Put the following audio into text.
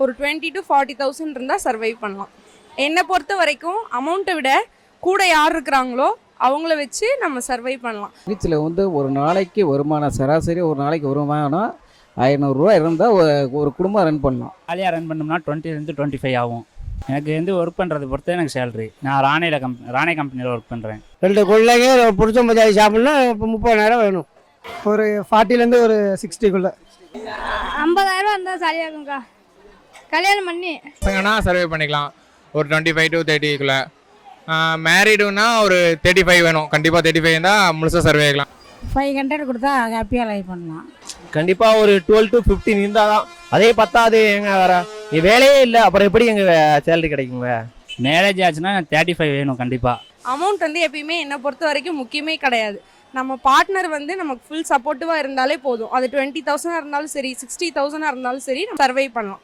ஒரு 20 to 40,000 இருந்தால் survive பண்ணலாம். என்னை பொறுத்த வரைக்கும் அமௌண்ட்டை விட கூட யார் இருக்கிறாங்களோ அவங்கள வச்சு நம்ம சர்வை பண்ணலாம். வீட்டில் வந்து ஒரு நாளைக்கு வருமானம் சராசரி ஒரு நாளைக்கு வருமானம் 500 இருந்தால் ஒரு குடும்பம் ரன் பண்ணலாம். ஜாலியாக ரன் பண்ணோம்னா 20 to 25 ஆகும். எனக்கு வந்து ஒர்க் பண்ணுறதை பொறுத்து எனக்கு சேலரி. நான் ராணே கம்பெனியில் ஒர்க் பண்ணுறேன். 2 பிள்ளைங்க பிடிச்ச மதியாதி சாப்பிட்னா இப்போ 30,000 வேணும். ஒரு 40லேருந்து ஒரு 60க்குள்ளே. 50,000 இருந்தால் சரியாக இருக்கும்க்கா. கல்யாணம் பண்ணி சர்வே பண்ணிக்கலாம் ஒரு 25 to 30க்குள்ளே. மேரிடுன்னா ஒரு 35 வேணும். கண்டிப்பாக 35 இருந்தால் முழுசாக சர்வே ஆகலாம். 500 கொடுத்தா ஹாப்பியாக லைஃப் பண்ணலாம். கண்டிப்பாக ஒரு 12 to 15 இருந்தால் தான். அதே பத்தாது எங்க வேற வேலையே இல்லை, அப்புறம் எப்படி எங்கள் சேலரி கிடைக்குங்க? மேரேஜ் ஆச்சுன்னா 35 வேணும் கண்டிப்பாக. அமௌண்ட் வந்து எப்பயுமே என்னை பொறுத்த வரைக்கும் முக்கியமே கிடையாது. நம்ம பார்ட்னர் வந்து நமக்கு ஃபுல் சப்போர்ட்டிவாக இருந்தாலே போதும். அது 20,000 இருந்தாலும் சரி 60,000 இருந்தாலும் சரி நம்ம சர்வை பண்ணலாம்.